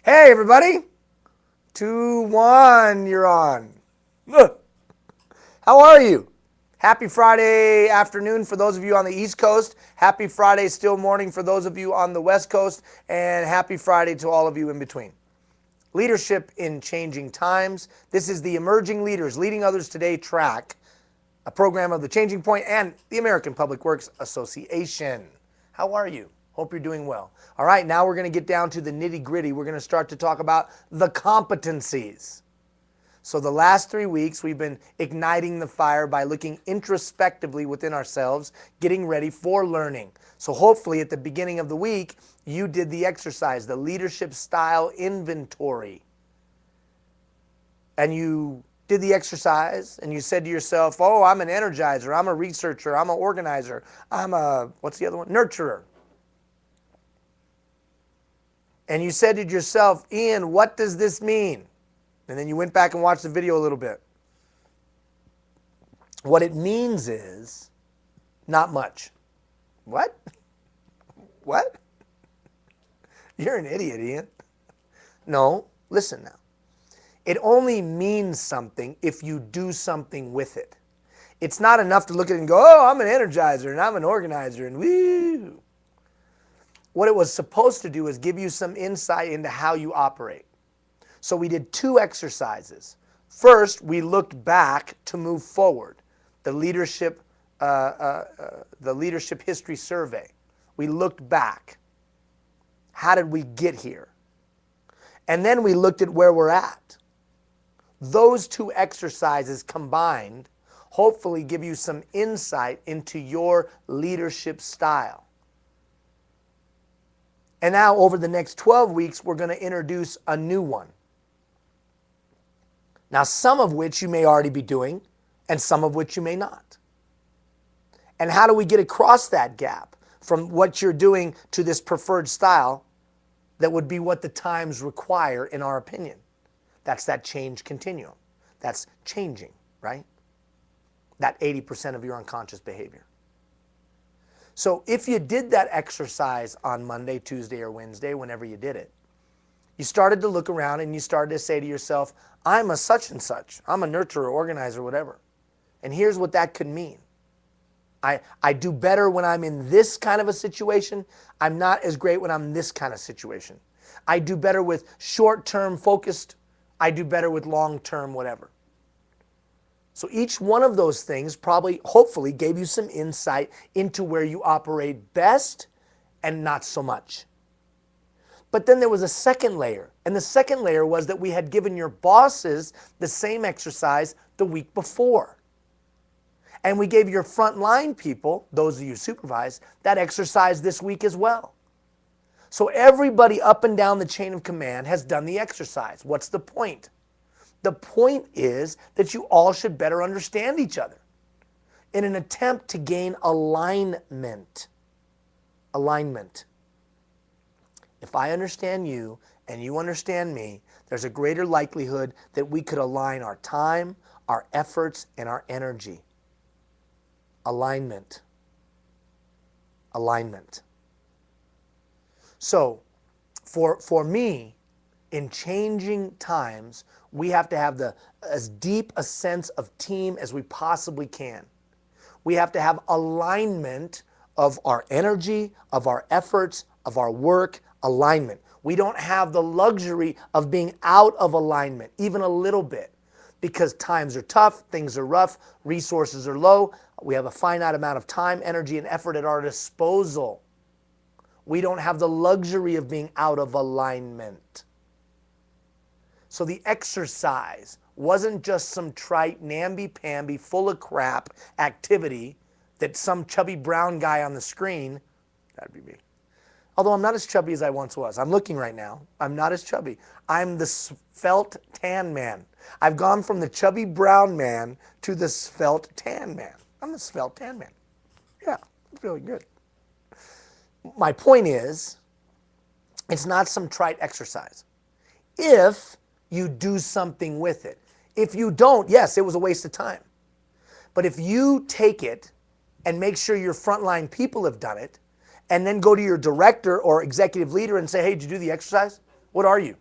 Hey, everybody. 2-1, you're on. How are you? Happy Friday afternoon for those of you on the East Coast. Happy Friday still morning for those of you on the West Coast. And happy Friday to all of you in between. Leadership in Changing Times. This is the Emerging Leaders Leading Others Today track, a program of the Changing Point and the American Public Works Association. How are you? Hope you're doing well. All right, now we're going to get down to the nitty-gritty. We're going to start to talk about the competencies. So the last 3 weeks, we've been igniting the fire by looking introspectively within ourselves, getting ready for learning. So hopefully at the beginning of the week, you did the exercise, the leadership style inventory. And you did the exercise and you said to yourself, oh, I'm an energizer, I'm a researcher, I'm an organizer, I'm a, what's the other one? Nurturer. And you said to yourself, Ian, what does this mean? And then you went back and watched the video a little bit. What it means is not much. What? What? You're an idiot, Ian. No, listen now. It only means something if you do something with it. It's not enough to look at it and go, oh, I'm an energizer and I'm an organizer and woo. What it was supposed to do is give you some insight into how you operate. So we did 2 exercises. First, we looked back to move forward. The leadership history survey. We looked back. How did we get here? And then we looked at where we're at. Those 2 exercises combined hopefully give you some insight into your leadership style. And now over the next 12 weeks, we're going to introduce a new one. Now, some of which you may already be doing, and some of which you may not. And how do we get across that gap from what you're doing to this preferred style that would be what the times require, in our opinion? That's that change continuum. That's changing, right? That 80% of your unconscious behavior. So if you did that exercise on Monday, Tuesday, or Wednesday, whenever you did it, you started to look around and you started to say to yourself, I'm a such and such. I'm a nurturer, organizer, whatever. And here's what that could mean. I do better when I'm in this kind of a situation. I'm not as great when I'm in this kind of situation. I do better with short-term focused. I do better with long-term whatever. So each one of those things probably, hopefully, gave you some insight into where you operate best and not so much. But then there was a second layer. And the second layer was that we had given your bosses the same exercise the week before. And we gave your frontline people, those of you who supervise, that exercise this week as well. So everybody up and down the chain of command has done the exercise. What's the point? The point is that you all should better understand each other in an attempt to gain alignment. Alignment. If I understand you and you understand me, there's a greater likelihood that we could align our time, our efforts, and our energy. Alignment. Alignment. So, for me, in changing times, we have to have as deep a sense of team as we possibly can. We have to have alignment of our energy, of our efforts, of our work, alignment. We don't have the luxury of being out of alignment, even a little bit, because times are tough, things are rough, resources are low. We have a finite amount of time, energy, and effort at our disposal. We don't have the luxury of being out of alignment. So the exercise wasn't just some trite, namby-pamby, full of crap activity that some chubby brown guy on the screen, that'd be me. Although I'm not as chubby as I once was. I'm looking right now. I'm not as chubby. I'm the svelte tan man. I've gone from the chubby brown man to the svelte tan man. I'm the svelte tan man. Yeah, I'm feeling good. My point is, it's not some trite exercise. If you do something with it. If you don't, yes, it was a waste of time. But if you take it and make sure your frontline people have done it, and then go to your director or executive leader and say, hey, did you do the exercise? What are you?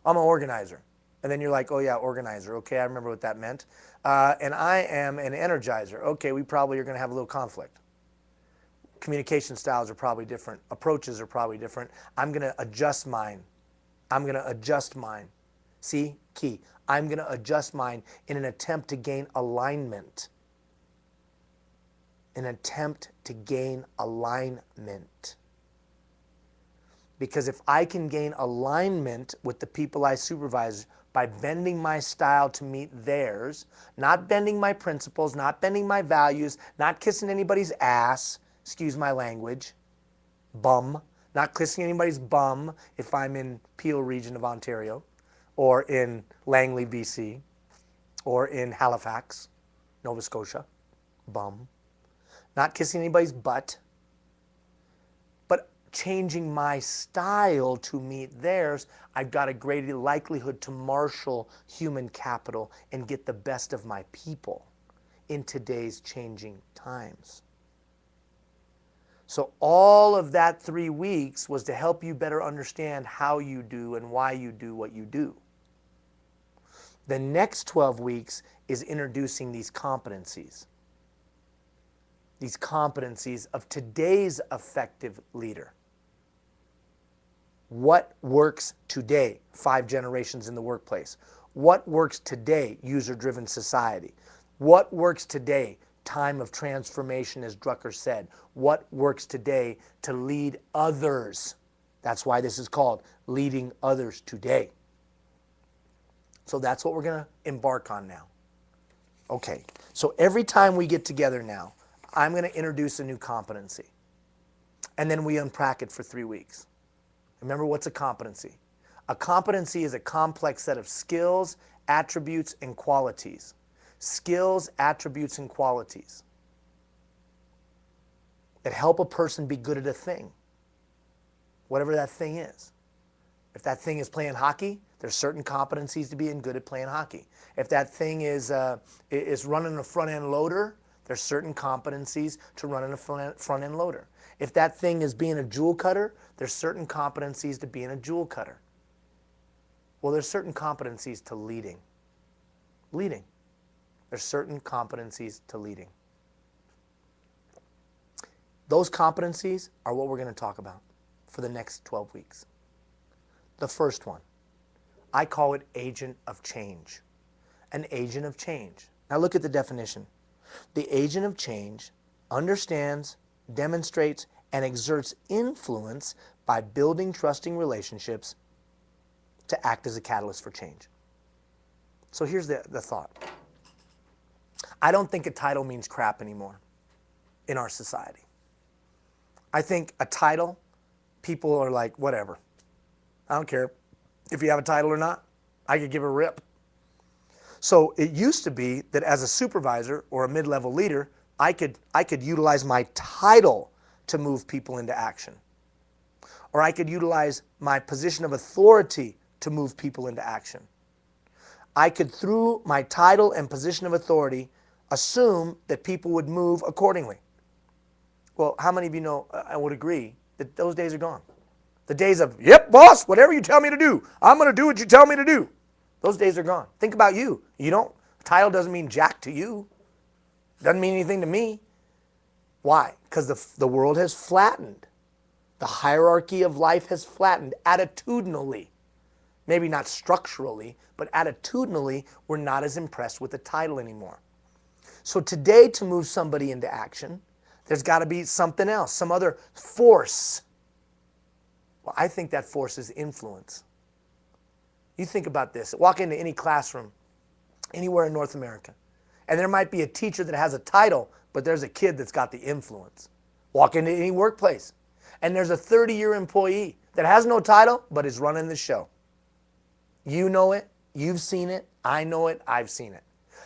I'm an organizer. And then you're like, oh yeah, organizer. Okay, I remember what that meant. And I am an energizer. Okay, we probably are going to have a little conflict. Communication styles are probably different. Approaches are probably different. I'm going to adjust mine. I'm going to adjust mine. See, key. I'm going to adjust mine in an attempt to gain alignment. An attempt to gain alignment. Because if I can gain alignment with the people I supervise by bending my style to meet theirs, not bending my principles, not bending my values, not kissing anybody's ass, excuse my language, bum, not kissing anybody's bum if I'm in Peel region of Ontario, or in Langley, BC, or in Halifax, Nova Scotia, bum. Not kissing anybody's butt, but changing my style to meet theirs, I've got a greater likelihood to marshal human capital and get the best of my people in today's changing times. So all of that 3 weeks was to help you better understand how you do and why you do what you do. The next 12 weeks is introducing these competencies. These competencies of today's effective leader. What works today? 5 generations in the workplace. What works today? User-driven society. What works today? Time of transformation, as Drucker said. What works today to lead others? That's why this is called Leading Others Today. So that's what we're going to embark on now. Okay, so every time we get together now, I'm going to introduce a new competency. And then we unpack it for 3 weeks. Remember, what's a competency? A competency is a complex set of skills, attributes, and qualities. Skills, attributes, and qualities that help a person be good at a thing, whatever that thing is. If that thing is playing hockey, there's certain competencies to being good at playing hockey. If that thing is running a front-end loader, there's certain competencies to running a front-end loader. If that thing is being a jewel cutter, there's certain competencies to being a jewel cutter. Well, there's certain competencies to leading. Leading. There's certain competencies to leading. Those competencies are what we're going to talk about for the next 12 weeks. The first one, I call it agent of change. An agent of change. Now look at the definition. The agent of change understands, demonstrates, and exerts influence by building trusting relationships to act as a catalyst for change. So here's the thought. I don't think a title means crap anymore in our society. I think a title, people are like, whatever. I don't care if you have a title or not. I could give a rip. So it used to be that as a supervisor or a mid-level leader, I could utilize my title to move people into action. Or I could utilize my position of authority to move people into action. I could, through my title and position of authority, assume that people would move accordingly. Well, how many of you know, I would agree, that those days are gone. The days of, yep, boss, whatever you tell me to do, I'm going to do what you tell me to do. Those days are gone. Think about you. Title doesn't mean jack to you. Doesn't mean anything to me. Why? Because the world has flattened. The hierarchy of life has flattened attitudinally. Maybe not structurally, but attitudinally, we're not as impressed with the title anymore. So today, to move somebody into action, there's got to be something else, some other force. Well, I think that force is influence. You think about this. Walk into any classroom, anywhere in North America, and there might be a teacher that has a title, but there's a kid that's got the influence. Walk into any workplace, and there's a 30-year employee that has no title, but is running the show. You know it. You've seen it. I know it. I've seen it.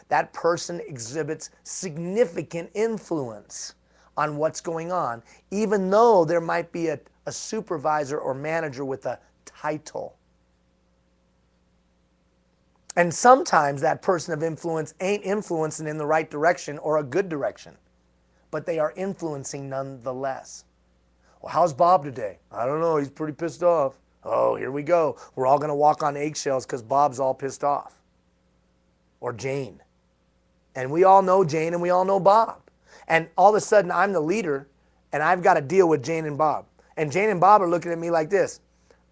That person exhibits significant influence on what's going on, even though there might be a supervisor or manager with a title. And sometimes that person of influence ain't influencing in the right direction or a good direction, but they are influencing nonetheless. Well, how's Bob today? I don't know. He's pretty pissed off. Oh, here we go. We're all going to walk on eggshells because Bob's all pissed off. Or Jane. And we all know Jane and we all know Bob. And all of a sudden I'm the leader and I've got to deal with Jane and Bob. And Jane and Bob are looking at me like this.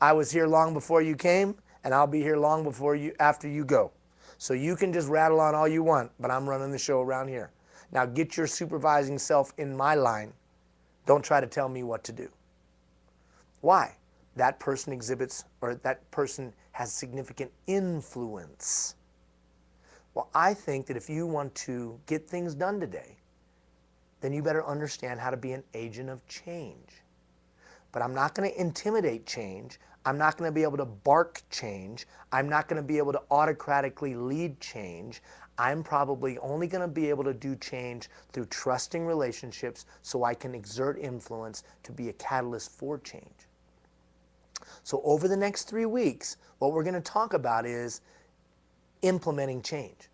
I was here long before you came and I'll be here long before you after you go. So you can just rattle on all you want, but I'm running the show around here. Now get your supervising self in my line. Don't try to tell me what to do. Why? That person exhibits, or that person has significant influence. Well, I think that if you want to get things done today, then you better understand how to be an agent of change. But I'm not going to intimidate change. I'm not going to be able to bark change. I'm not going to be able to autocratically lead change. I'm probably only going to be able to do change through trusting relationships so I can exert influence to be a catalyst for change. So over the next 3 weeks, what we're going to talk about is implementing change.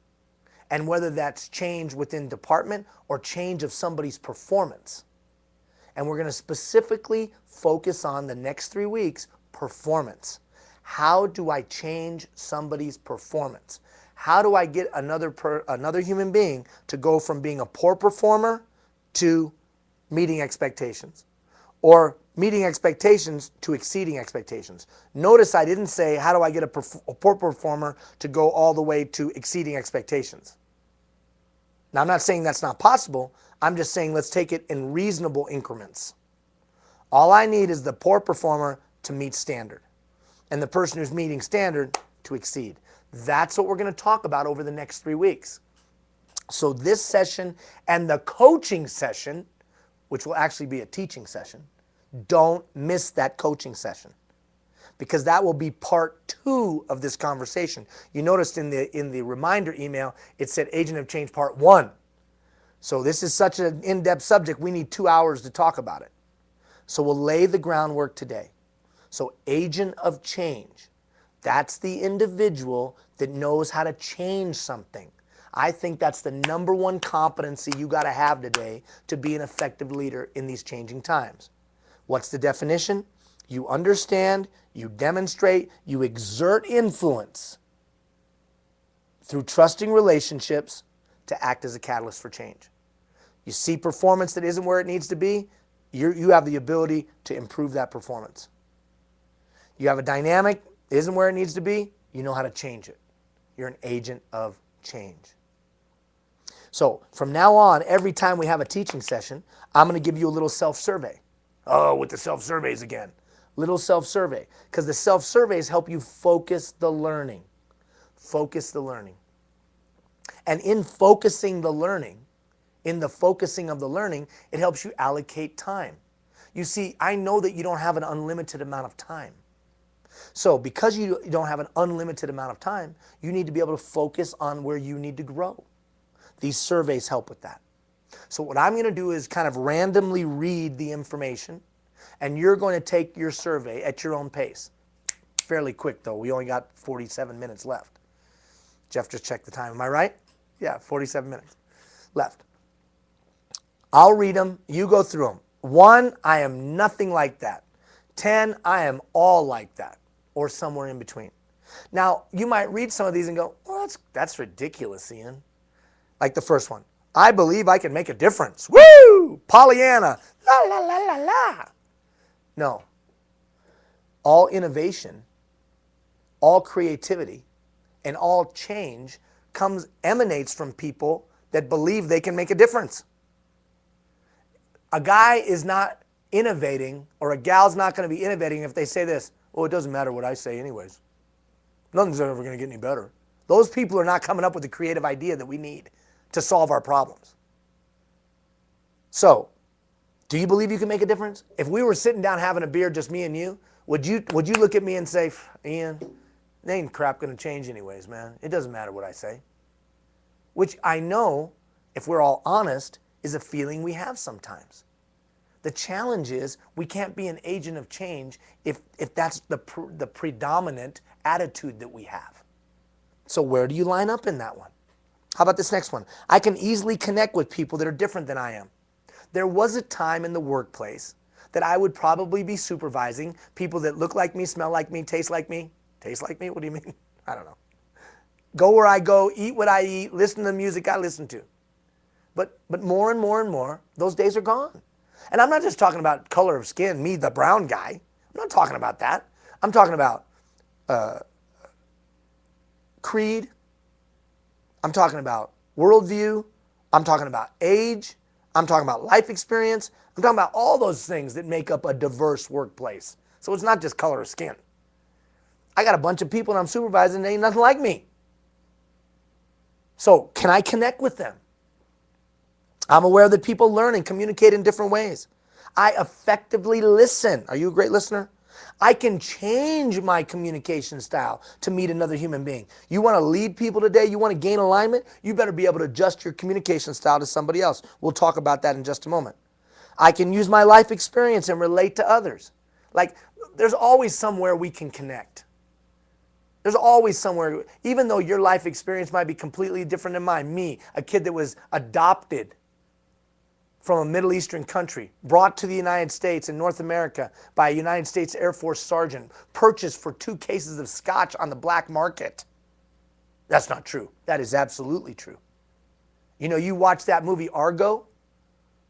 And whether that's change within department or change of somebody's performance. And we're going to specifically focus on the next 3 weeks, performance. How do I change somebody's performance? How do I get another human being to go from being a poor performer to meeting expectations? Or meeting expectations to exceeding expectations. Notice I didn't say, how do I get a poor performer to go all the way to exceeding expectations? Now, I'm not saying that's not possible. I'm just saying let's take it in reasonable increments. All I need is the poor performer to meet standard, and the person who's meeting standard to exceed. That's what we're going to talk about over the next 3 weeks. So this session and the coaching session, which will actually be a teaching session, don't miss that coaching session, because that will be part 2 of this conversation. You noticed in the reminder email, it said Agent of Change Part 1. So this is such an in-depth subject, we need 2 hours to talk about it. So we'll lay the groundwork today. So Agent of Change, that's the individual that knows how to change something. I think that's the number one competency you got to have today to be an effective leader in these changing times. What's the definition? You understand, you demonstrate, you exert influence through trusting relationships to act as a catalyst for change. You see performance that isn't where it needs to be, you have the ability to improve that performance. You have a dynamic that isn't where it needs to be, you know how to change it. You're an agent of change. So from now on, every time we have a teaching session, I'm going to give you a little self-survey. Oh, with the self-surveys again. Little self-survey. Because the self-surveys help you focus the learning. Focus the learning. And in focusing the learning, in the focusing of the learning, it helps you allocate time. You see, I know that you don't have an unlimited amount of time. So because you don't have an unlimited amount of time, you need to be able to focus on where you need to grow. These surveys help with that. So what I'm going to do is kind of randomly read the information, and you're going to take your survey at your own pace. Fairly quick, though. We only got 47 minutes left. Jeff just checked the time. Am I right? Yeah, 47 minutes left. I'll read them. You go through them. 1, I am nothing like that. 10, I am all like that, or somewhere in between. Now, you might read some of these and go, well, that's ridiculous, Ian. Like the first one. I believe I can make a difference. Woo! Pollyanna. La, la, la, la, la. No. All innovation, all creativity, and all change emanates from people that believe they can make a difference. A guy is not innovating, or a gal's not going to be innovating if they say this, oh, it doesn't matter what I say anyways. Nothing's ever going to get any better. Those people are not coming up with the creative idea that we need to solve our problems. So, do you believe you can make a difference? If we were sitting down having a beer, just me and you, would you look at me and say, Ian, there ain't crap going to change anyways, man. It doesn't matter what I say. Which I know, if we're all honest, is a feeling we have sometimes. The challenge is we can't be an agent of change if that's the predominant attitude that we have. So where do you line up in that one? How about this next one? I can easily connect with people that are different than I am. There was a time in the workplace that I would probably be supervising people that look like me, smell like me, taste like me. Taste like me? What do you mean? I don't know. Go where I go, eat what I eat, listen to the music I listen to. But more and more and more, those days are gone. And I'm not just talking about color of skin, me, the brown guy. I'm not talking about that. I'm talking about creed. I'm talking about worldview. I'm talking about age. I'm talking about life experience. I'm talking about all those things that make up a diverse workplace. So it's not just color of skin. I got a bunch of people and I'm supervising and ain't nothing like me. So can I connect with them? I'm aware that people learn and communicate in different ways. I effectively listen. Are you a great listener? I can change my communication style to meet another human being. You want to lead people today? You want to gain alignment? You better be able to adjust your communication style to somebody else. We'll talk about that in just a moment. I can use my life experience and relate to others. Like, there's always somewhere we can connect. There's always somewhere, even though your life experience might be completely different than mine. Me, a kid that was adopted from a Middle Eastern country, brought to the United States in North America by a United States Air Force sergeant, purchased for 2 cases of scotch on the black market. That's not true. That is absolutely true. You know, you watch that movie Argo?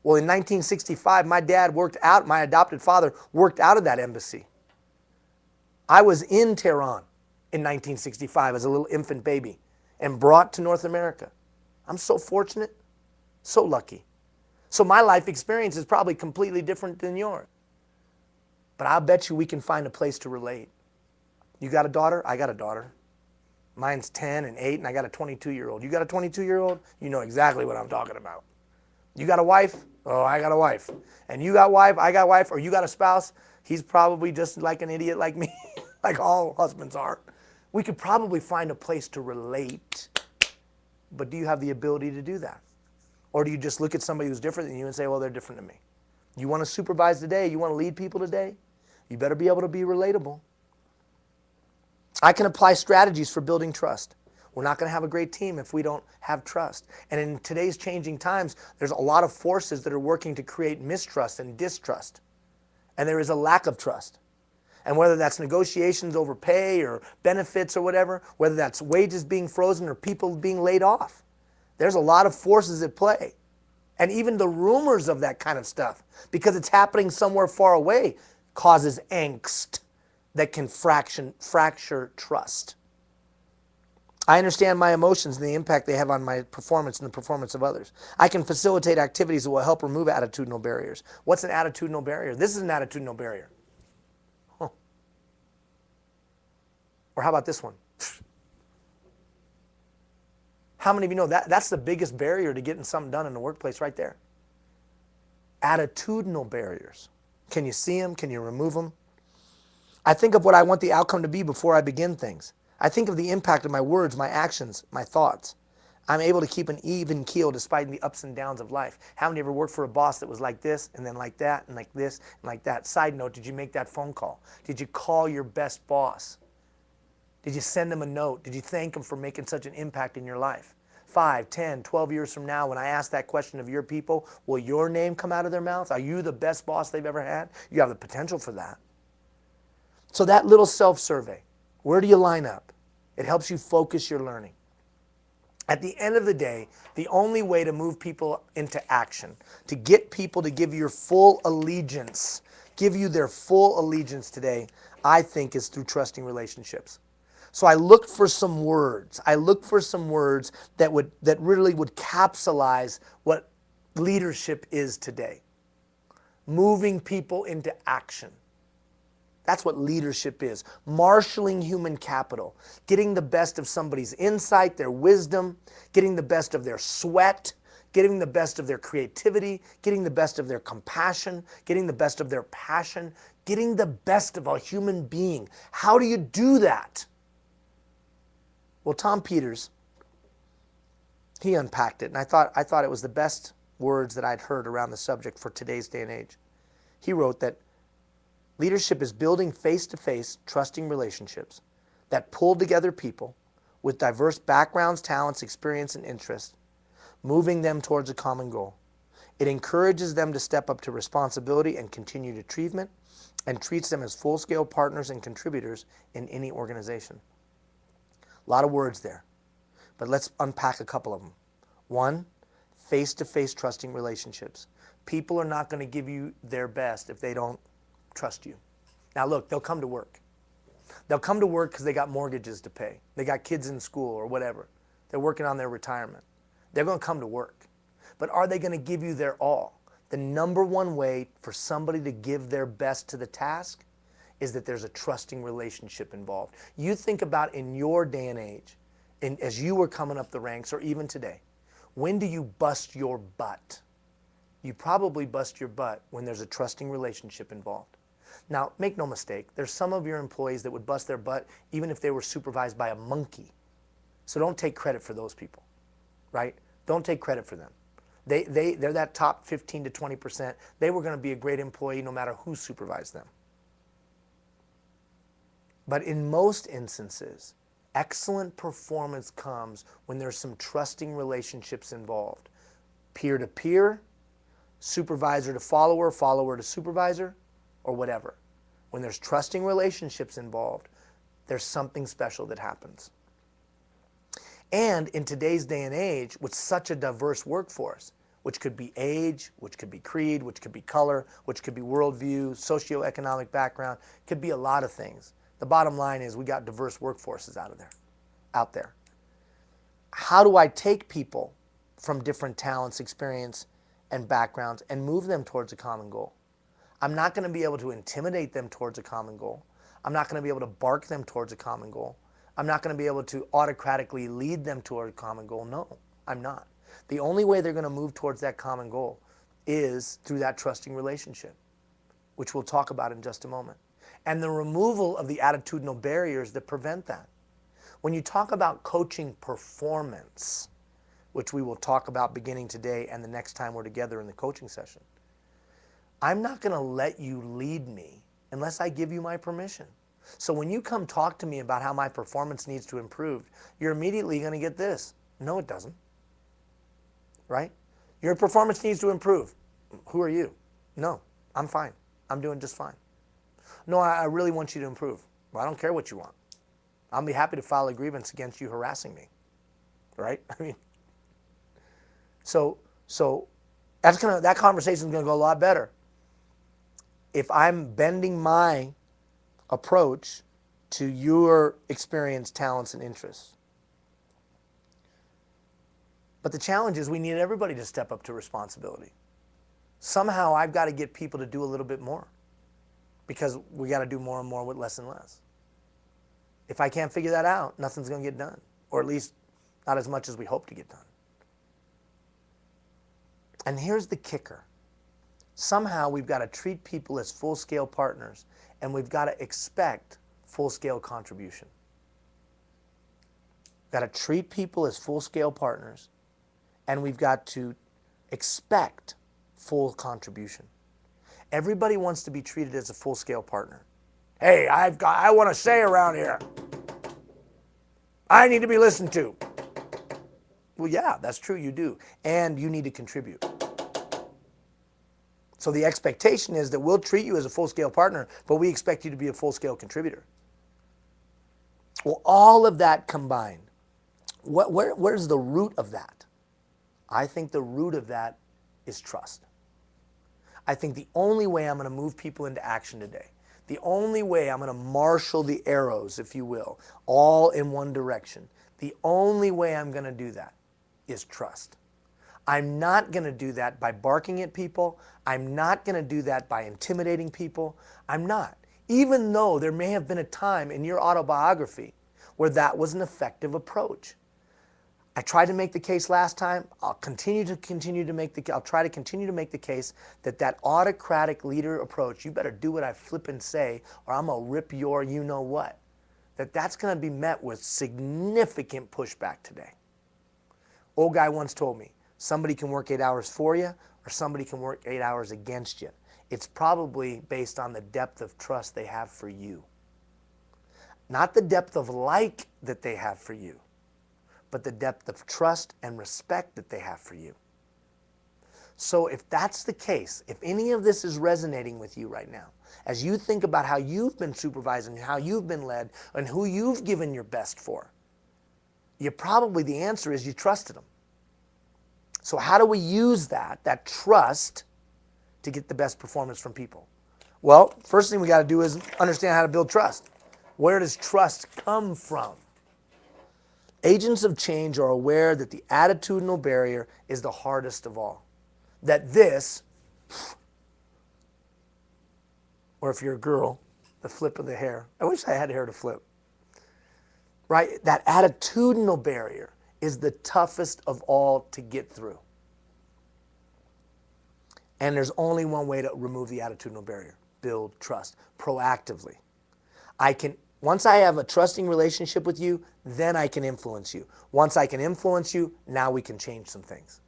Well, in 1965, my adopted father worked out of that embassy. I was in Tehran in 1965 as a little infant baby and brought to North America. I'm so fortunate, so lucky. So my life experience is probably completely different than yours. But I'll bet you we can find a place to relate. You got a daughter? I got a daughter. Mine's 10 and 8, and I got a 22-year-old. You got a 22-year-old? You know exactly what I'm talking about. You got a wife? Oh, I got a wife. And you got wife? I got wife. Or you got a spouse? He's probably just like an idiot like me, like all husbands are. We could probably find a place to relate. But do you have the ability to do that? Or do you just look at somebody who's different than you and say, well, they're different than me? You want to supervise today? You want to lead people today? You better be able to be relatable. I can apply strategies for building trust. We're not going to have a great team if we don't have trust. And in today's changing times, there's a lot of forces that are working to create mistrust and distrust. And there is a lack of trust. And whether that's negotiations over pay or benefits or whatever, whether that's wages being frozen or people being laid off, there's a lot of forces at play. And even the rumors of that kind of stuff, because it's happening somewhere far away, causes angst that can fracture trust. I understand my emotions and the impact they have on my performance and the performance of others. I can facilitate activities that will help remove attitudinal barriers. What's an attitudinal barrier? This is an attitudinal barrier. Huh. Or how about this one? How many of you know that's the biggest barrier to getting something done in the workplace right there? Attitudinal barriers. Can you see them? Can you remove them? I think of what I want the outcome to be before I begin things. I think of the impact of my words, my actions, my thoughts. I'm able to keep an even keel despite the ups and downs of life. How many ever worked for a boss that was like this and then like that and like this and like that? Side note, did you make that phone call? Did you call your best boss? Did you send him a note? Did you thank him for making such an impact in your life? 5, 10, 12 years from now, when I ask that question of your people, will your name come out of their mouth? Are you the best boss they've ever had? You have the potential for that. So that little self-survey, where do you line up? It helps you focus your learning. At the end of the day, the only way to move people into action, to get people to give your full allegiance, give you their full allegiance today, I think is through trusting relationships. So I looked for some words. I looked for some words that really would capsulize what leadership is today. Moving people into action. That's what leadership is. Marshaling human capital. Getting the best of somebody's insight, their wisdom, getting the best of their sweat, getting the best of their creativity, getting the best of their compassion, getting the best of their passion, getting the best of a human being. How do you do that? Well, Tom Peters, he unpacked it, and I thought it was the best words that I'd heard around the subject for today's day and age. He wrote that leadership is building face-to-face, trusting relationships that pull together people with diverse backgrounds, talents, experience, and interests, moving them towards a common goal. It encourages them to step up to responsibility and continued achievement, and treats them as full-scale partners and contributors in any organization. A lot of words there, but let's unpack a couple of them. One, face-to-face trusting relationships. People are not going to give you their best if they don't trust you. Now look, they'll come to work. They'll come to work because they got mortgages to pay. They got kids in school or whatever. They're working on their retirement. They're going to come to work. But are they going to give you their all? The number one way for somebody to give their best to the task is that there's a trusting relationship involved. You think about in your day and age, as you were coming up the ranks, or even today, when do you bust your butt? You probably bust your butt when there's a trusting relationship involved. Now, make no mistake, there's some of your employees that would bust their butt even if they were supervised by a monkey. So don't take credit for those people, right? Don't take credit for them. They're that top 15 to 20%. They were going to be a great employee no matter who supervised them. But in most instances, excellent performance comes when there's some trusting relationships involved. Peer-to-peer, supervisor to follower, follower to supervisor, or whatever. When there's trusting relationships involved, there's something special that happens. And in today's day and age, with such a diverse workforce, which could be age, which could be creed, which could be color, which could be worldview, socioeconomic background, could be a lot of things. The bottom line is we got diverse workforces out there. How do I take people from different talents, experience, and backgrounds and move them towards a common goal? I'm not going to be able to intimidate them towards a common goal. I'm not going to be able to bark them towards a common goal. I'm not going to be able to autocratically lead them toward a common goal. No, I'm not. The only way they're going to move towards that common goal is through that trusting relationship, which we'll talk about in just a moment. And the removal of the attitudinal barriers that prevent that. When you talk about coaching performance, which we will talk about beginning today and the next time we're together in the coaching session, I'm not going to let you lead me unless I give you my permission. So when you come talk to me about how my performance needs to improve, you're immediately going to get this. No, it doesn't. Right? Your performance needs to improve. Who are you? No, I'm fine. I'm doing just fine. No, I really want you to improve. Well, I don't care what you want. I'll be happy to file a grievance against you harassing me. Right? I mean, so that conversation is going to go a lot better if I'm bending my approach to your experience, talents, and interests. But the challenge is we need everybody to step up to responsibility. Somehow I've got to get people to do a little bit more because we got to do more and more with less and less. If I can't figure that out, nothing's going to get done, or at least not as much as we hope to get done. And here's the kicker. Somehow we've got to treat people as full-scale partners, and we've got to expect full-scale contribution. We've got to treat people as full-scale partners, and we've got to expect full contribution. Everybody wants to be treated as a full-scale partner. Hey, I want to say around here, I need to be listened to. Well, yeah, that's true, you do. And you need to contribute. So the expectation is that we'll treat you as a full-scale partner, but we expect you to be a full-scale contributor. Well, all of that combined, where's the root of that? I think the root of that is trust. I think the only way I'm going to move people into action today, the only way I'm going to marshal the arrows, if you will, all in one direction, the only way I'm going to do that is trust. I'm not going to do that by barking at people. I'm not going to do that by intimidating people. I'm not. Even though there may have been a time in your autobiography where that was an effective approach. I tried to make the case last time. I'll try to continue to make the case that that autocratic leader approach, you better do what I flip and say or I'm going to rip your you-know-what, that's going to be met with significant pushback today. Old guy once told me, somebody can work 8 hours for you or somebody can work 8 hours against you. It's probably based on the depth of trust they have for you. Not the depth of like that they have for you, but the depth of trust and respect that they have for you. So if that's the case, if any of this is resonating with you right now, as you think about how you've been supervised and how you've been led and who you've given your best for, the answer is you trusted them. So how do we use that trust, to get the best performance from people? Well, first thing we got to do is understand how to build trust. Where does trust come from? Agents of change are aware that the attitudinal barrier is the hardest of all. That this, or if you're a girl, the flip of the hair. I wish I had hair to flip. Right? That attitudinal barrier is the toughest of all to get through. And there's only one way to remove the attitudinal barrier: build trust proactively. Once I have a trusting relationship with you, then I can influence you. Once I can influence you, now we can change some things.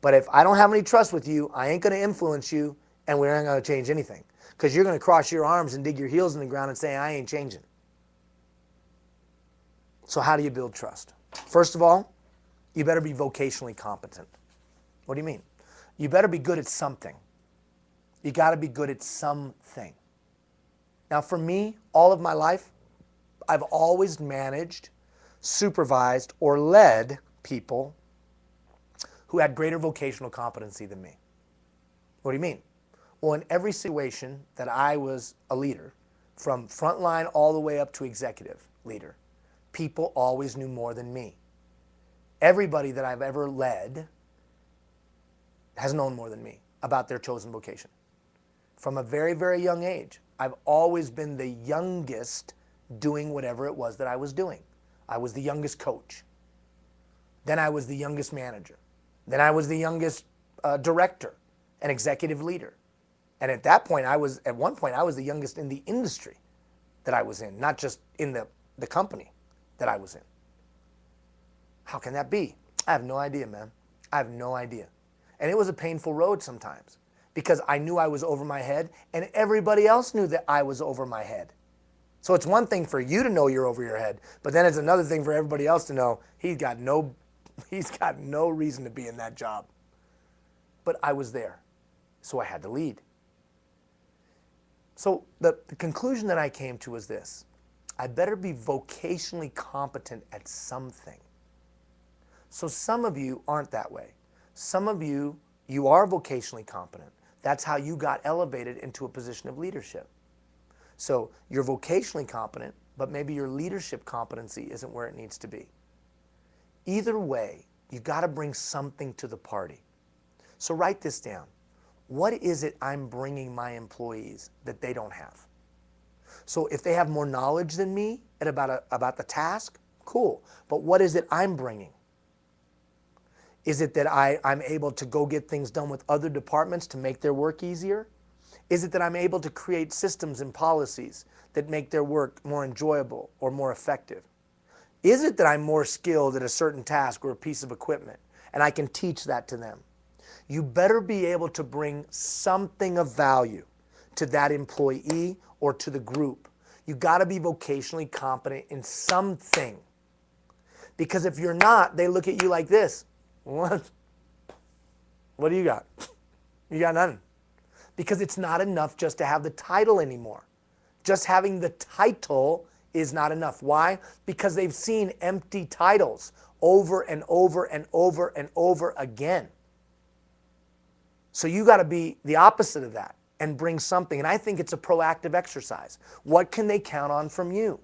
But if I don't have any trust with you, I ain't going to influence you, and we're not going to change anything. Because you're going to cross your arms and dig your heels in the ground and say, I ain't changing. So how do you build trust? First of all, you better be vocationally competent. What do you mean? You better be good at something. You got to be good at something. Now for me, all of my life, I've always managed, supervised, or led people who had greater vocational competency than me. What do you mean? Well, in every situation that I was a leader, from frontline all the way up to executive leader, people always knew more than me. Everybody that I've ever led has known more than me about their chosen vocation. From a very, very young age, I've always been the youngest doing whatever it was that I was doing. I was the youngest coach. Then I was the youngest manager. Then I was the youngest director and executive leader. And at one point, I was the youngest in the industry that I was in, not just in the company that I was in. How can that be? I have no idea, man. I have no idea. And it was a painful road sometimes, because I knew I was over my head and everybody else knew that I was over my head. So it's one thing for you to know you're over your head, but then it's another thing for everybody else to know he's got no reason to be in that job. But I was there, so I had to lead. So the conclusion that I came to was this: I better be vocationally competent at something. So some of you aren't that way. Some of you are vocationally competent. That's how you got elevated into a position of leadership. So you're vocationally competent, but maybe your leadership competency isn't where it needs to be. Either way, you got to bring something to the party. So write this down. What is it I'm bringing my employees that they don't have? So if they have more knowledge than me about the task, cool. But what is it I'm bringing? Is it that I'm able to go get things done with other departments to make their work easier? Is it that I'm able to create systems and policies that make their work more enjoyable or more effective? Is it that I'm more skilled at a certain task or a piece of equipment and I can teach that to them? You better be able to bring something of value to that employee or to the group. You got to be vocationally competent in something. Because if you're not, they look at you like this. What? What do you got? You got nothing. Because it's not enough just to have the title anymore. Just having the title is not enough. Why? Because they've seen empty titles over and over and over and over again. So you got to be the opposite of that and bring something. And I think it's a proactive exercise. What can they count on from you?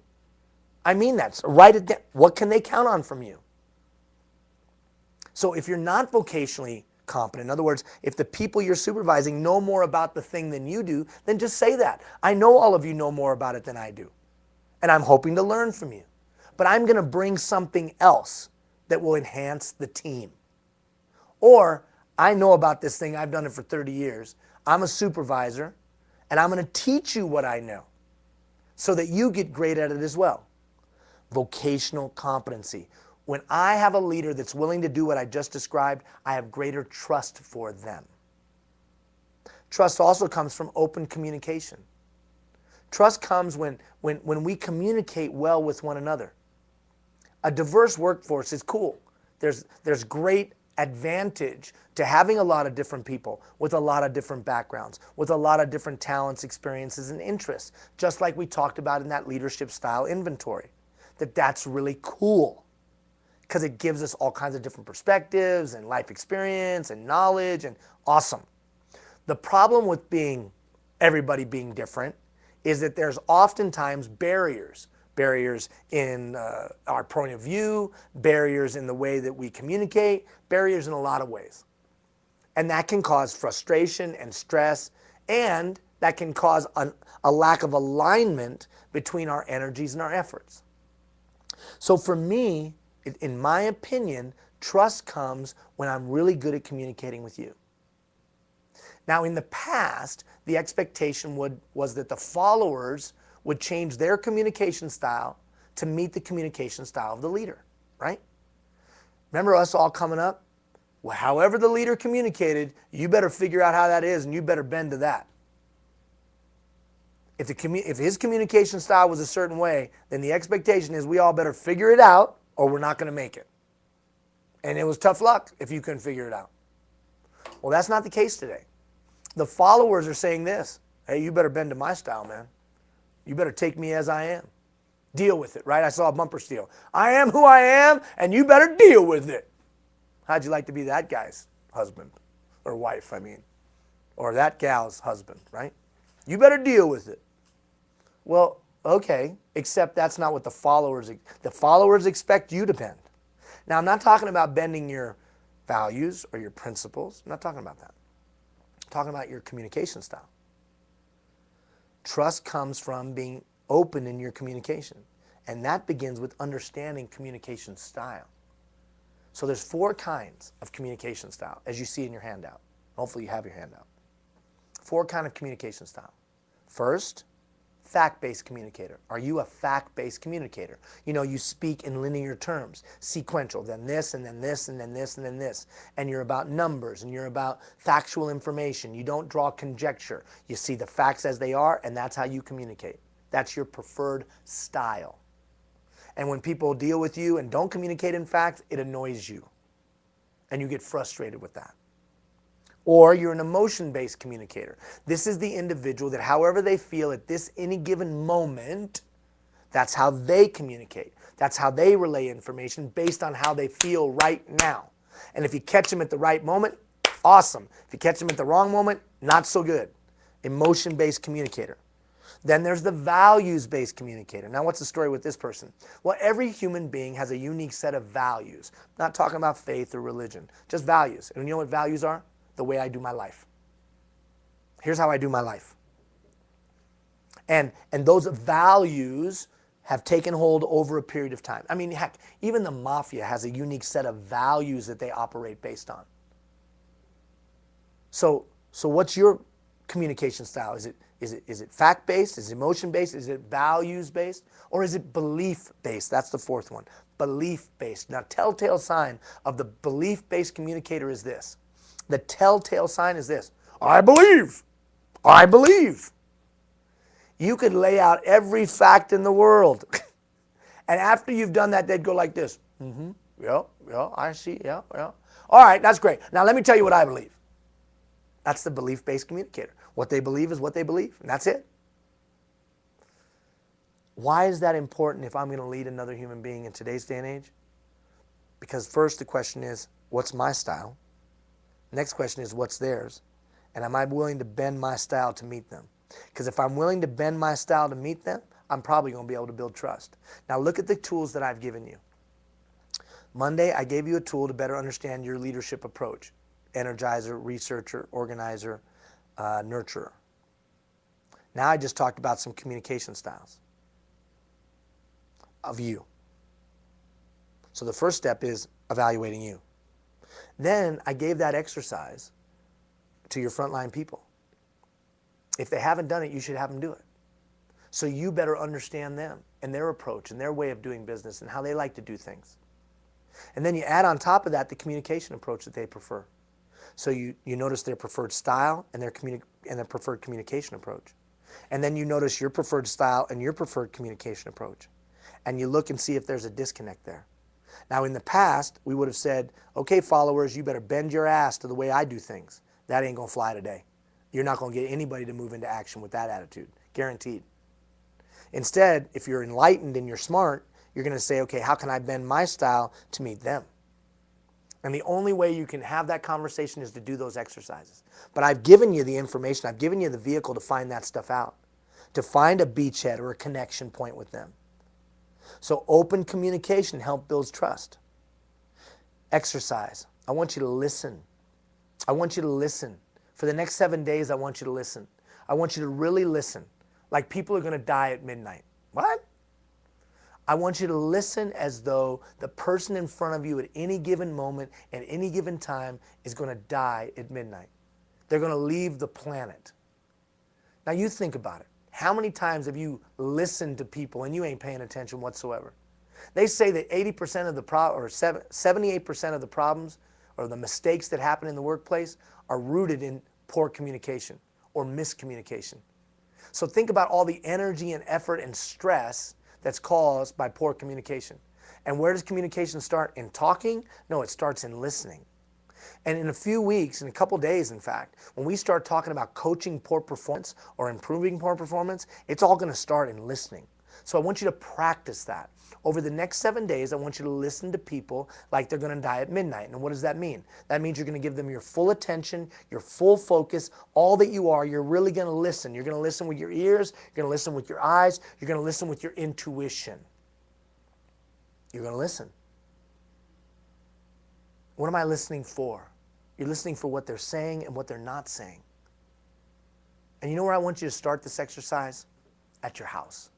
I mean that. So write it down. What can they count on from you? So if you're not vocationally competent, in other words, if the people you're supervising know more about the thing than you do, then just say that. I know all of you know more about it than I do. And I'm hoping to learn from you. But I'm going to bring something else that will enhance the team. Or I know about this thing. I've done it for 30 years. I'm a supervisor, and I'm going to teach you what I know so that you get great at it as well. Vocational competency. When I have a leader that's willing to do what I just described, I have greater trust for them. Trust also comes from open communication. Trust comes when we communicate well with one another. A diverse workforce is cool. There's great advantage to having a lot of different people with a lot of different backgrounds, with a lot of different talents, experiences, and interests, just like we talked about in that leadership style inventory. That's really cool because it gives us all kinds of different perspectives and life experience and knowledge, and awesome. The problem with everybody being different is that there's oftentimes barriers. Barriers in our point of view, barriers in the way that we communicate, barriers in a lot of ways. And that can cause frustration and stress, and that can cause a lack of alignment between our energies and our efforts. So for me, in my opinion, trust comes when I'm really good at communicating with you. Now, in the past, the expectation was that the followers would change their communication style to meet the communication style of the leader, right? Remember us all coming up? Well, however the leader communicated, you better figure out how that is and you better bend to that. If his communication style was a certain way, then the expectation is we all better figure it out or we're not going to make it. And it was tough luck if you couldn't figure it out. Well, that's not the case today. The followers are saying this: hey, you better bend to my style, man. You better take me as I am. Deal with it, right? I saw a bumper sticker. I am who I am, and you better deal with it. How'd you like to be that guy's husband or wife, or that gal's husband, right? You better deal with it. Well, okay, except that's not what the followers expect you to bend. Now, I'm not talking about bending your values or your principles. I'm not talking about that. I'm talking about your communication style. Trust comes from being open in your communication, and that begins with understanding communication style. So there's 4 kinds of communication style, as you see in your handout. Hopefully you have your handout. 4 kinds of communication style. First, fact-based communicator. Are you a fact-based communicator? You speak in linear terms, sequential, then this, and then this, and then this, and then this. And you're about numbers, and you're about factual information. You don't draw conjecture. You see the facts as they are, and that's how you communicate. That's your preferred style. And when people deal with you and don't communicate in facts, it annoys you. And you get frustrated with that. Or you're an emotion-based communicator. This is the individual that however they feel at any given moment, that's how they communicate. That's how they relay information based on how they feel right now. And if you catch them at the right moment, awesome. If you catch them at the wrong moment, not so good. Emotion-based communicator. Then there's the values-based communicator. Now, what's the story with this person? Well, every human being has a unique set of values. I'm not talking about faith or religion, just values. And you know what values are? The way I do my life. Here's how I do my life. And those values have taken hold over a period of time. Heck, even the mafia has a unique set of values that they operate based on. So what's your communication style? Is it fact-based? Is it emotion-based? Is it values-based? Or is it belief-based? That's the 4th one. Belief-based. Now, telltale sign of the belief-based communicator is this. The telltale sign is this: I believe. I believe. You could lay out every fact in the world. And after you've done that, they'd go like this. Yeah, I see, yeah. All right, that's great. Now let me tell you what I believe. That's the belief-based communicator. What they believe is what they believe, and that's it. Why is that important if I'm going to lead another human being in today's day and age? Because first the question is, what's my style? Next question is, what's theirs? And am I willing to bend my style to meet them? Because if I'm willing to bend my style to meet them, I'm probably going to be able to build trust. Now look at the tools that I've given you. Monday, I gave you a tool to better understand your leadership approach. Energizer, researcher, organizer, nurturer. Now I just talked about some communication styles of you. So the first step is evaluating you. Then I gave that exercise to your frontline people. If they haven't done it, you should have them do it. So you better understand them and their approach and their way of doing business and how they like to do things. And then you add on top of that the communication approach that they prefer. So you notice their preferred style and their preferred communication approach. And then you notice your preferred style and your preferred communication approach. And you look and see if there's a disconnect there. Now, in the past, we would have said, okay, followers, you better bend your ass to the way I do things. That ain't going to fly today. You're not going to get anybody to move into action with that attitude. Guaranteed. Instead, if you're enlightened and you're smart, you're going to say, okay, how can I bend my style to meet them? And the only way you can have that conversation is to do those exercises. But I've given you the information. I've given you the vehicle to find that stuff out, to find a beachhead or a connection point with them. So open communication helps build trust. Exercise. I want you to listen. I want you to listen. For the next 7 days, I want you to listen. I want you to really listen. Like people are going to die at midnight. What? I want you to listen as though the person in front of you at any given moment, at any given time, is going to die at midnight. They're going to leave the planet. Now you think about it. How many times have you listened to people and you ain't paying attention whatsoever? They say that 80% of the or 78% of the problems or the mistakes that happen in the workplace are rooted in poor communication or miscommunication. So think about all the energy and effort and stress that's caused by poor communication. And where does communication start? In talking? No, it starts in listening. And in a few weeks, in a couple days in fact, when we start talking about coaching poor performance or improving poor performance, it's all going to start in listening. So I want you to practice that. Over the next 7 days, I want you to listen to people like they're going to die at midnight. And what does that mean? That means you're going to give them your full attention, your full focus, all that you are. You're really going to listen. You're going to listen with your ears. You're going to listen with your eyes. You're going to listen with your intuition. You're going to listen. What am I listening for? You're listening for what they're saying and what they're not saying. And you know where I want you to start this exercise? At your house.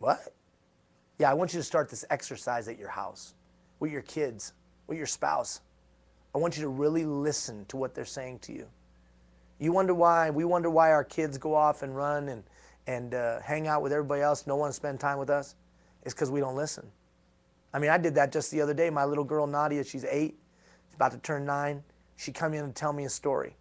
What? Yeah, I want you to start this exercise at your house, with your kids, with your spouse. I want you to really listen to what they're saying to you. We wonder why our kids go off and run and hang out with everybody else, no one spend time with us. It's because we don't listen. I mean, I did that just the other day. My little girl, Nadia, she's 8, she's about to turn 9. She come in and tell me a story.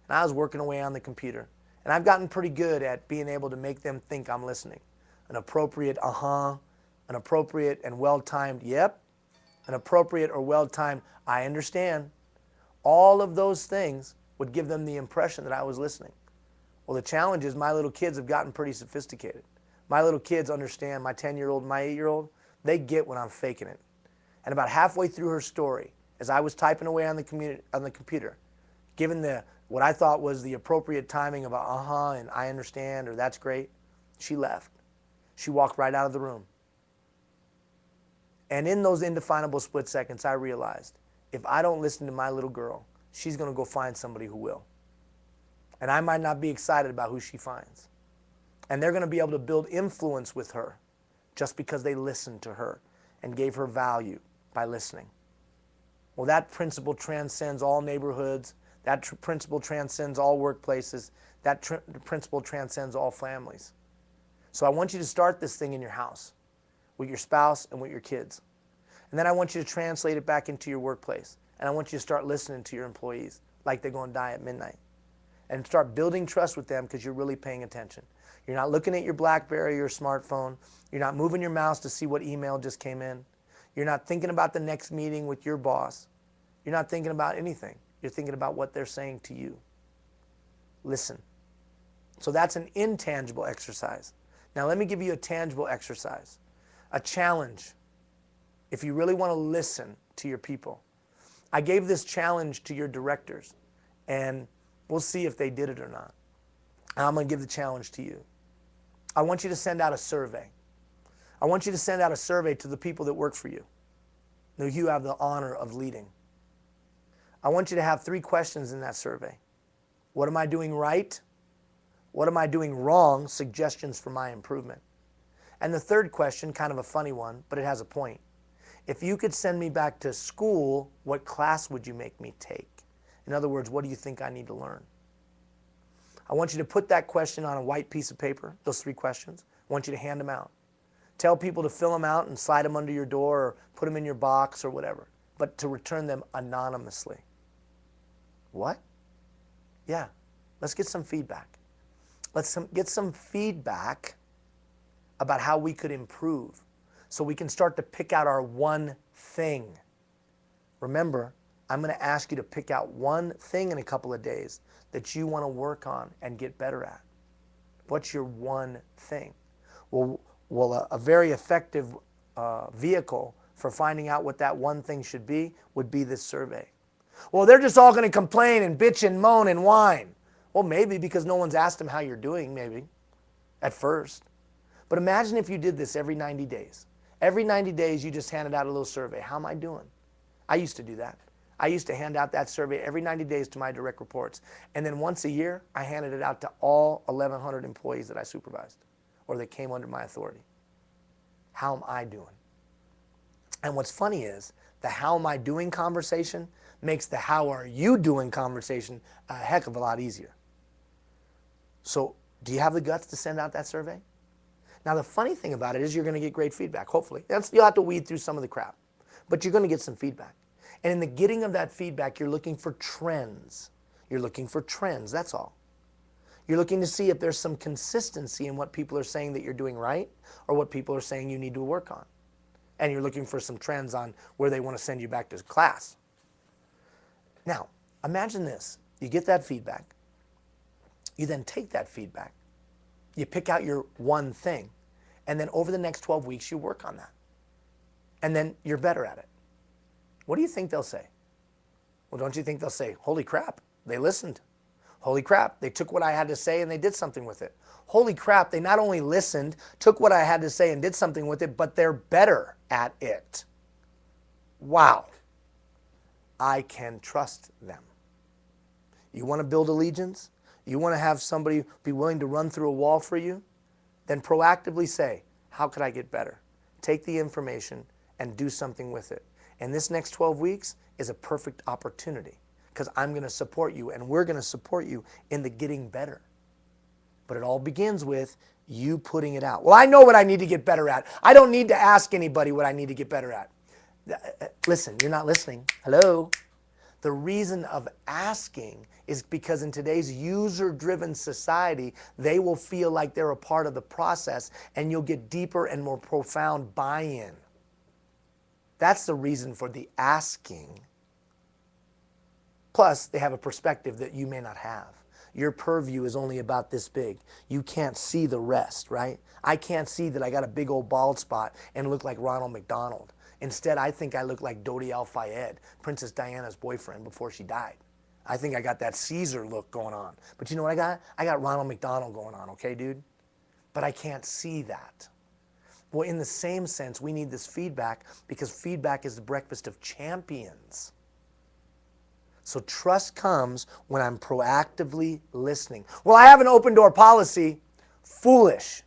And I was working away on the computer. And I've gotten pretty good at being able to make them think I'm listening. An appropriate an appropriate and well-timed yep, an appropriate or well-timed I understand. All of those things would give them the impression that I was listening. Well, the challenge is my little kids have gotten pretty sophisticated. My little kids understand, my 10-year-old, my 8-year-old, they get when I'm faking it. And about halfway through her story, as I was typing away on the computer, given what I thought was the appropriate timing of and I understand or that's great, she left. She walked right out of the room. And in those indefinable split seconds, I realized if I don't listen to my little girl, she's going to go find somebody who will. And I might not be excited about who she finds. And they're going to be able to build influence with her just because they listened to her and gave her value by listening. Well, that principle transcends all neighborhoods. That principle transcends all workplaces. That principle transcends all families. So I want you to start this thing in your house with your spouse and with your kids. And then I want you to translate it back into your workplace. And I want you to start listening to your employees like they're going to die at midnight. And start building trust with them because you're really paying attention. You're not looking at your BlackBerry or your smartphone. You're not moving your mouse to see what email just came in. You're not thinking about the next meeting with your boss. You're not thinking about anything. You're thinking about what they're saying to you. Listen. So that's an intangible exercise. Now let me give you a tangible exercise. A challenge. If you really want to listen to your people. I gave this challenge to your directors. And we'll see if they did it or not. And I'm going to give the challenge to you. I want you to send out a survey. I want you to send out a survey to the people that work for you, that you have the honor of leading. I want you to have 3 questions in that survey. What am I doing right? What am I doing wrong? Suggestions for my improvement. And the third question, kind of a funny one, but it has a point. If you could send me back to school, what class would you make me take? In other words, what do you think I need to learn? I want you to put that question on a white piece of paper, those 3 questions. I want you to hand them out. Tell people to fill them out and slide them under your door or put them in your box or whatever, but to return them anonymously. What? Yeah, let's get some feedback. Let's get some feedback about how we could improve. so we can start to pick out our one thing. Remember, I'm going to ask you to pick out one thing in a couple of days that you want to work on and get better at. What's your one thing? Well, a very effective vehicle for finding out what that one thing should be would be this survey. Well, they're just all going to complain and bitch and moan and whine. Well, maybe because no one's asked them how you're doing, maybe, at first. But imagine if you did this every 90 days. Every 90 days, you just handed out a little survey. How am I doing? I used to do that. I used to hand out that survey every 90 days to my direct reports. And then once a year, I handed it out to all 1,100 employees that I supervised or that came under my authority. How am I doing? And what's funny is the how am I doing conversation makes the how are you doing conversation a heck of a lot easier. So do you have the guts to send out that survey? Now, the funny thing about it is you're going to get great feedback, hopefully. You'll have to weed through some of the crap, but you're going to get some feedback. And in the getting of that feedback, you're looking for trends. You're looking for trends, that's all. You're looking to see if there's some consistency in what people are saying that you're doing right or what people are saying you need to work on. And you're looking for some trends on where they want to send you back to class. Now, imagine this. You get that feedback. You then take that feedback. You pick out your one thing. And then over the next 12 weeks, you work on that. And then you're better at it. What do you think they'll say? Well, don't you think they'll say, holy crap, they listened. Holy crap, they took what I had to say and they did something with it. Holy crap, they not only listened, took what I had to say and did something with it, but they're better at it. Wow. I can trust them. You want to build allegiance? You want to have somebody be willing to run through a wall for you? Then proactively say, how could I get better? Take the information and do something with it. And this next 12 weeks is a perfect opportunity because I'm going to support you and we're going to support you in the getting better. But it all begins with you putting it out. Well, I know what I need to get better at. I don't need to ask anybody what I need to get better at. Listen, you're not listening. Hello? The reason of asking is because in today's user-driven society, they will feel like they're a part of the process and you'll get deeper and more profound buy-in. That's the reason for the asking. Plus, they have a perspective that you may not have. Your purview is only about this big. You can't see the rest, right? I can't see that I got a big old bald spot and look like Ronald McDonald. Instead, I think I look like Dodi Al-Fayed, Princess Diana's boyfriend before she died. I think I got that Caesar look going on. But you know what I got? I got Ronald McDonald going on, okay, dude? But I can't see that. Well, in the same sense, we need this feedback because feedback is the breakfast of champions. So trust comes when I'm proactively listening. Well, I have an open door policy. Foolish.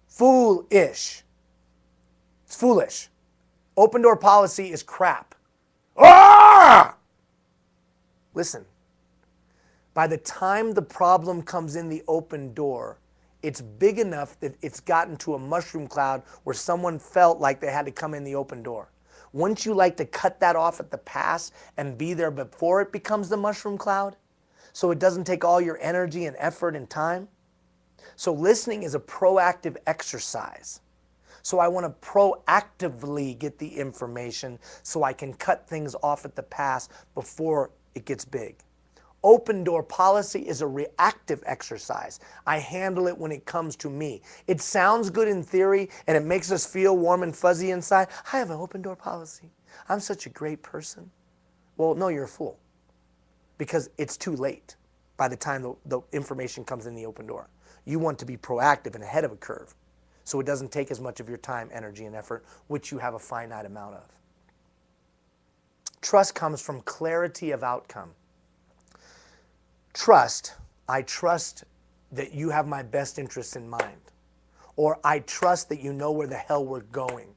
Foolish. It's foolish. Open door policy is crap. Ah! Listen, by the time the problem comes in the open door, it's big enough that it's gotten to a mushroom cloud where someone felt like they had to come in the open door. Wouldn't you like to cut that off at the pass and be there before it becomes the mushroom cloud? So it doesn't take all your energy and effort and time? So listening is a proactive exercise. So I want to proactively get the information so I can cut things off at the pass before it gets big. Open door policy is a reactive exercise. I handle it when it comes to me. It sounds good in theory and it makes us feel warm and fuzzy inside. I have an open door policy. I'm such a great person. Well, no, you're a fool because it's too late by the time the information comes in the open door. You want to be proactive and ahead of a curve so it doesn't take as much of your time, energy, and effort, which you have a finite amount of. Trust comes from clarity of outcome. Trust, I trust that you have my best interests in mind. Or I trust that you know where the hell we're going.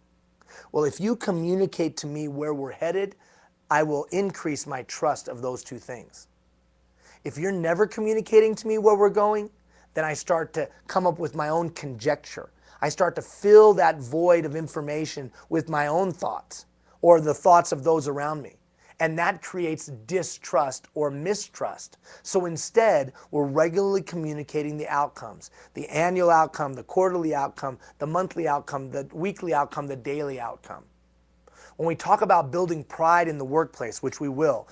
Well, if you communicate to me where we're headed, I will increase my trust of those two things. If you're never communicating to me where we're going, then I start to come up with my own conjecture. I start to fill that void of information with my own thoughts or the thoughts of those around me. And that creates distrust or mistrust. So instead, we're regularly communicating the outcomes, the annual outcome, the quarterly outcome, the monthly outcome, the weekly outcome, the daily outcome. When we talk about building pride in the workplace, which we will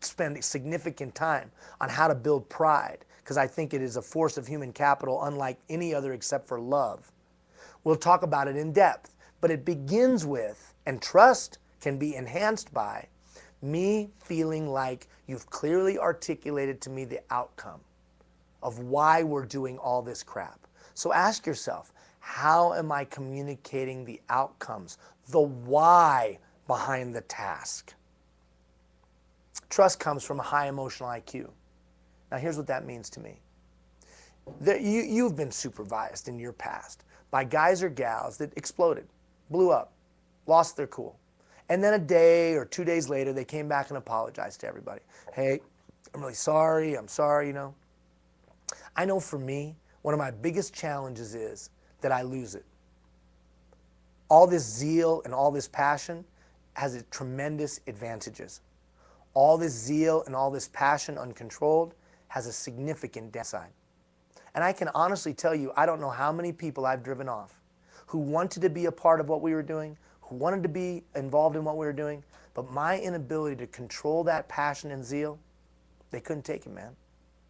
spend significant time on how to build pride, because I think it is a force of human capital unlike any other except for love. We'll talk about it in depth, but it begins with, and trust can be enhanced by, me feeling like you've clearly articulated to me the outcome of why we're doing all this crap. So ask yourself, how am I communicating the outcomes, the why behind the task? Trust comes from a high emotional IQ. Now here's what that means to me. You've been supervised in your past by guys or gals that exploded, blew up, lost their cool. And then a day or 2 days later, they came back and apologized to everybody. Hey, I'm really sorry. I'm sorry, you know. I know for me, one of my biggest challenges is that I lose it. All this zeal and all this passion has tremendous advantages. All this zeal and all this passion uncontrolled has a significant downside. And I can honestly tell you, I don't know how many people I've driven off who wanted to be a part of what we were doing, who wanted to be involved in what we were doing, but my inability to control that passion and zeal, they couldn't take it, man.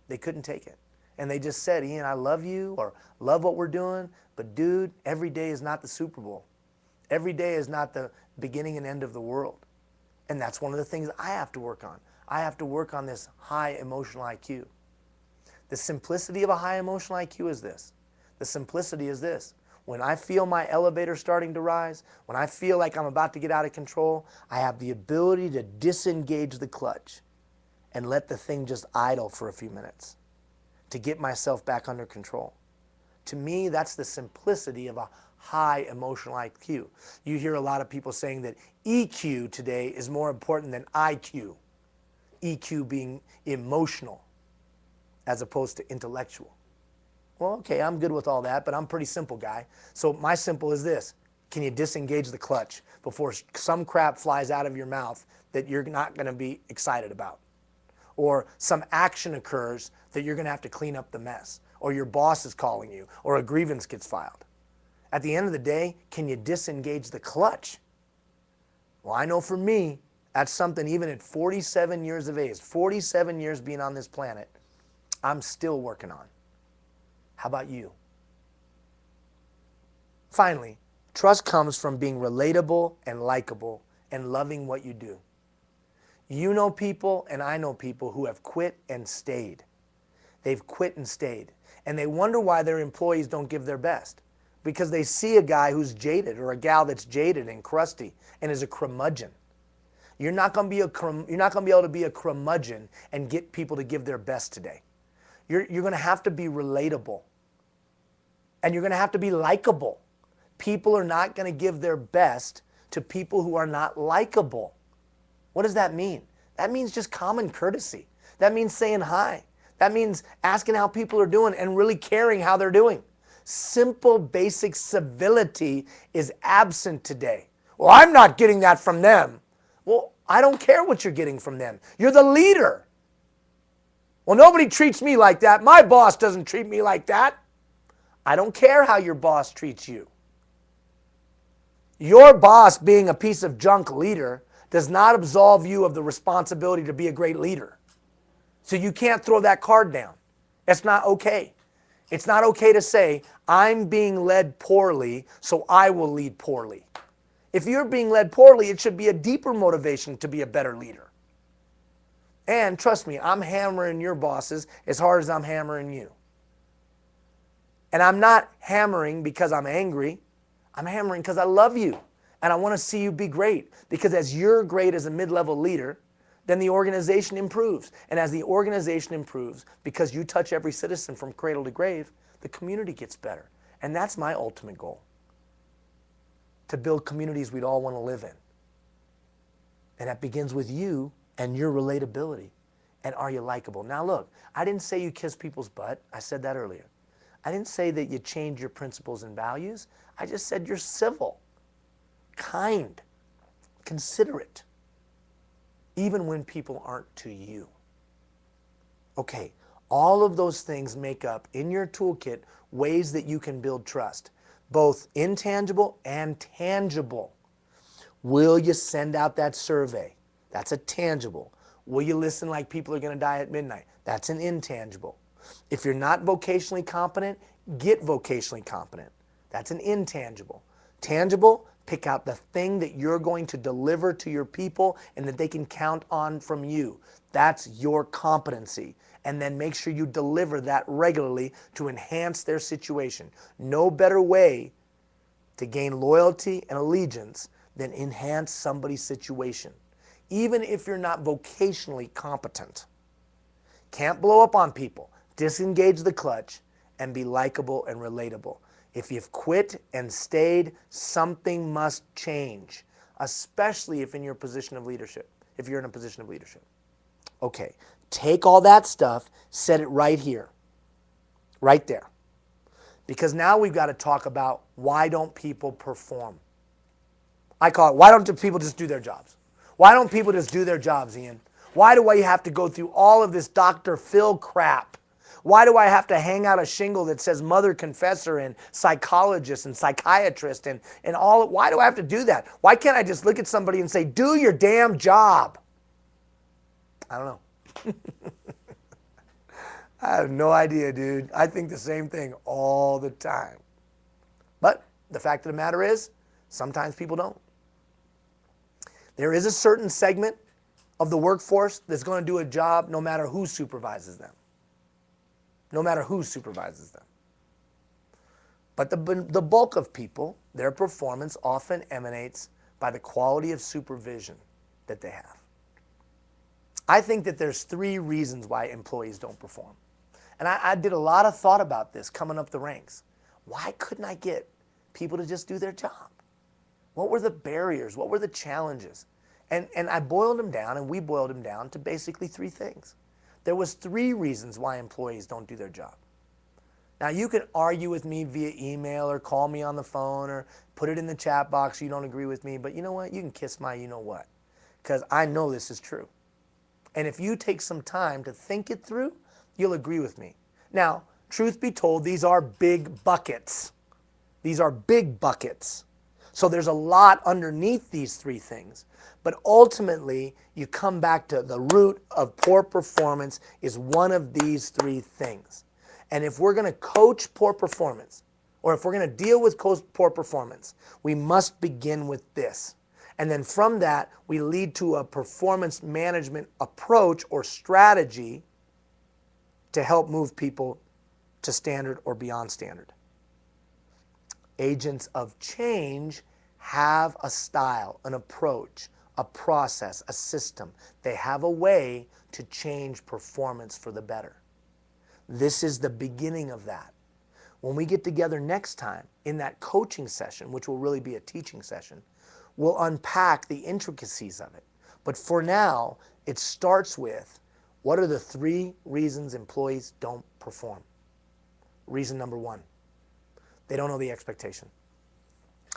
They couldn't take it. And they just said, Ian, I love you or love what we're doing, but dude, every day is not the Super Bowl. Every day is not the beginning and end of the world. And that's one of the things I have to work on. I have to work on this high emotional IQ. The simplicity of a high emotional IQ is this. The simplicity is this. When I feel my elevator starting to rise, when I feel like I'm about to get out of control, I have the ability to disengage the clutch and let the thing just idle for a few minutes to get myself back under control. To me, that's the simplicity of a high emotional IQ. You hear a lot of people saying that EQ today is more important than IQ. EQ being emotional as opposed to intellectual. Well, okay, I'm good with all that, but I'm a pretty simple guy. So my simple is this. Can you disengage the clutch before some crap flies out of your mouth that you're not going to be excited about? Or some action occurs that you're going to have to clean up the mess, or your boss is calling you, or a grievance gets filed. At the end of the day, can you disengage the clutch? Well, I know for me, that's something even at 47 years of age, 47 years being on this planet, I'm still working on. How about you? Finally, trust comes from being relatable and likable and loving what you do. You know people and I know people who have quit and stayed. They've quit and stayed. And they wonder why their employees don't give their best. Because they see a guy who's jaded or a gal that's jaded and crusty and is a curmudgeon. You're not going to be able to be a curmudgeon and get people to give their best today. You're going to have to be relatable. And you're going to have to be likable. People are not going to give their best to people who are not likable. What does that mean? That means just common courtesy. That means saying hi. That means asking how people are doing and really caring how they're doing. Simple, basic civility is absent today. Well, I'm not getting that from them. Well, I don't care what you're getting from them. You're the leader. Well, nobody treats me like that. My boss doesn't treat me like that. I don't care how your boss treats you. Your boss being a piece of junk leader does not absolve you of the responsibility to be a great leader. So you can't throw that card down. It's not okay. It's not okay to say, I'm being led poorly, so I will lead poorly. If you're being led poorly, it should be a deeper motivation to be a better leader. And trust me, I'm hammering your bosses as hard as I'm hammering you. And I'm not hammering because I'm angry. I'm hammering because I love you. And I want to see you be great. Because as you're great as a mid-level leader, then the organization improves. And as the organization improves, because you touch every citizen from cradle to grave, the community gets better. And that's my ultimate goal. To build communities we'd all want to live in. And that begins with you and your relatability. And are you likable? Now look, I didn't say you kiss people's butt. I said that earlier. I didn't say that you change your principles and values. I just said you're civil, kind, considerate. even when people aren't to you. Okay, all of those things make up in your toolkit ways that you can build trust, both intangible and tangible. Will you send out that survey? That's a tangible. Will you listen like people are going to die at midnight? That's an intangible. If you're not vocationally competent, get vocationally competent. That's an intangible. Tangible, pick out the thing that you're going to deliver to your people and that they can count on from you. That's your competency. And then make sure you deliver that regularly to enhance their situation. No better way to gain loyalty and allegiance than enhance somebody's situation. Even if you're not vocationally competent. Can't blow up on people. Disengage the clutch and be likable and relatable. If you've quit and stayed, something must change, especially if in your position of leadership, if you're in a position of leadership. Okay, take all that stuff, set it right here, right there. Because now we've got to talk about why don't people perform? I call it, why don't people just do their jobs? Why don't people just do their jobs, Ian? Why do I have to go through all of this Dr. Phil crap? Why do I have to hang out a shingle that says mother confessor and psychologist and psychiatrist and all? Why do I have to do that? Why can't I just look at somebody and say, do your damn job? I don't know. I have no idea, dude. I think the same thing all the time. But the fact of the matter is, sometimes people don't. There is a certain segment of the workforce that's going to do a job no matter who supervises them. No matter who supervises them. But the bulk of people, their performance often emanates by the quality of supervision that they have. I think that there's 3 reasons why employees don't perform. And I did a lot of thought about this coming up the ranks. Why couldn't I get people to just do their job? What were the barriers? What were the challenges? And I boiled them down, and we boiled them down to basically 3 things. There was 3 reasons why employees don't do their job. Now, you can argue with me via email or call me on the phone or put it in the chat box so you don't agree with me, but you know what? You can kiss my you-know-what, because I know this is true. And if you take some time to think it through, you'll agree with me. Now, truth be told, these are big buckets. These are big buckets. So there's a lot underneath these 3 things. But ultimately, you come back to the root of poor performance is one of these 3 things. And if we're going to coach poor performance, or if we're going to deal with poor performance, we must begin with this. And then from that, we lead to a performance management approach or strategy to help move people to standard or beyond standard. Agents of change have a style, an approach, a process, a system. They have a way to change performance for the better. This is the beginning of that. When we get together next time in that coaching session, which will really be a teaching session, we'll unpack the intricacies of it. But for now, it starts with, what are the 3 reasons employees don't perform? Reason number 1, they don't know the expectation.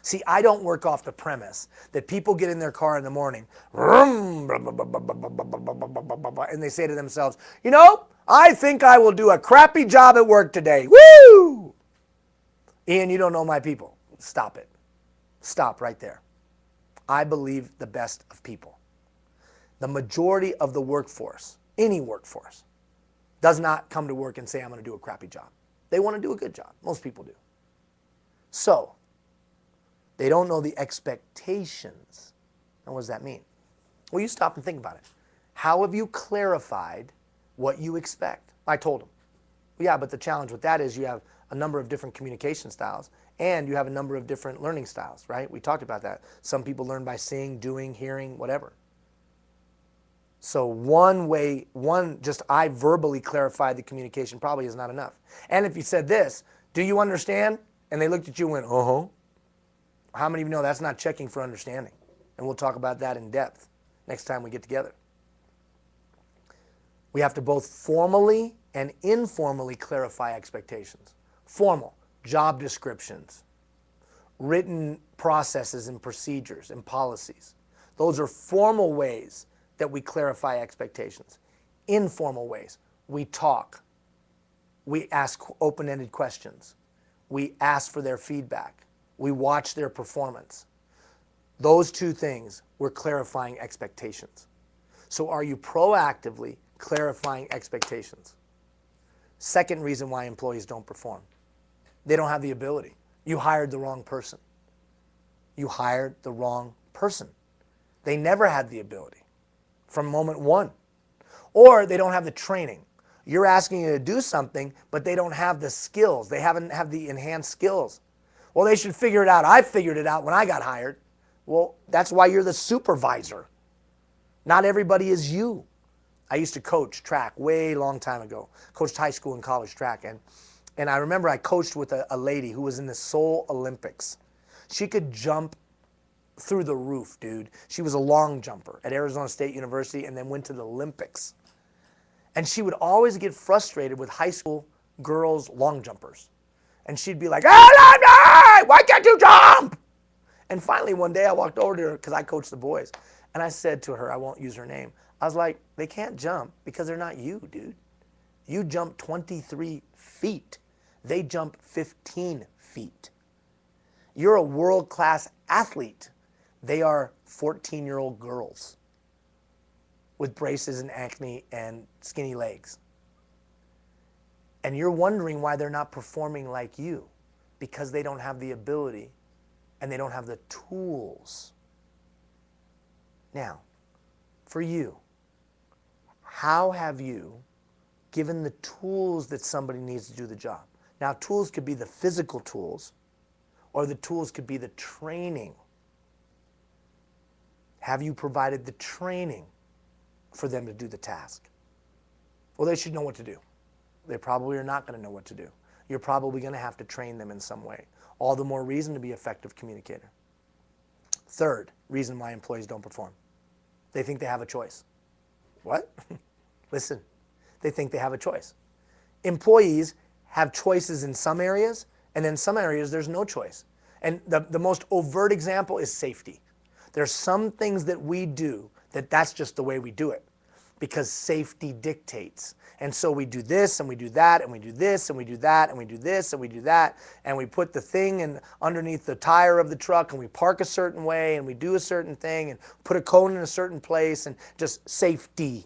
See, I don't work off the premise that people get in their car in the morning, and they say to themselves, you know, I think I will do a crappy job at work today. Woo! Ian, you don't know my people. Stop it. Stop right there. I believe the best of people. The majority of the workforce, any workforce, does not come to work and say, I'm going to do a crappy job. They want to do a good job. Most people do. So, they don't know the expectations. And what does that mean? Well, you stop and think about it. How have you clarified what you expect? I told them. Yeah, but the challenge with that is you have a number of different communication styles and you have a number of different learning styles, right? We talked about that. Some people learn by seeing, doing, hearing, whatever. So just I verbally clarified the communication probably is not enough. And if you said this, do you understand? And they looked at you and went, uh-huh. How many of you know that's not checking for understanding? And we'll talk about that in depth next time we get together. We have to both formally and informally clarify expectations. Formal, job descriptions, written processes and procedures and policies. Those are formal ways that we clarify expectations. Informal ways. We talk. We ask open-ended questions. We ask for their feedback. We watch their performance. Those two things, we're clarifying expectations. So are you proactively clarifying expectations? Second reason why employees don't perform. They don't have the ability. You hired the wrong person. You hired the wrong person. They never had the ability from moment one. Or they don't have the training. You're asking you to do something, but they don't have the skills. They haven't have the enhanced skills. Well, they should figure it out. I figured it out when I got hired. Well, that's why you're the supervisor. Not everybody is you. I used to coach track way long time ago. Coached high school and college track. And I remember I coached with a lady who was in the Seoul Olympics. She could jump through the roof, dude. She was a long jumper at Arizona State University and then went to the Olympics. And she would always get frustrated with high school girls long jumpers. And she'd be like, "Ah, why can't you jump?" And finally one day I walked over to her because I coached the boys. And I said to her, I won't use her name, I was like, they can't jump because they're not you, dude. You jump 23 feet. They jump 15 feet. You're a world-class athlete. They are 14-year-old girls with braces and acne and skinny legs. And you're wondering why they're not performing like you, because they don't have the ability and they don't have the tools. Now, for you, how have you given the tools that somebody needs to do the job? Now, tools could be the physical tools, or the tools could be the training. Have you provided the training for them to do the task? Well, they should know what to do. They probably are not going to know what to do. You're probably going to have to train them in some way. All the more reason to be an effective communicator. Third reason why employees don't perform. They think they have a choice. What? Listen, they think they have a choice. Employees have choices in some areas, and in some areas there's no choice. And the most overt example is safety. There's some things that we do that's just the way we do it, because safety dictates. And so we do this and we do that and we do this and we do that and we do this and we do that, and we put the thing underneath the tire of the truck and we park a certain way and we do a certain thing and put a cone in a certain place, and just safety.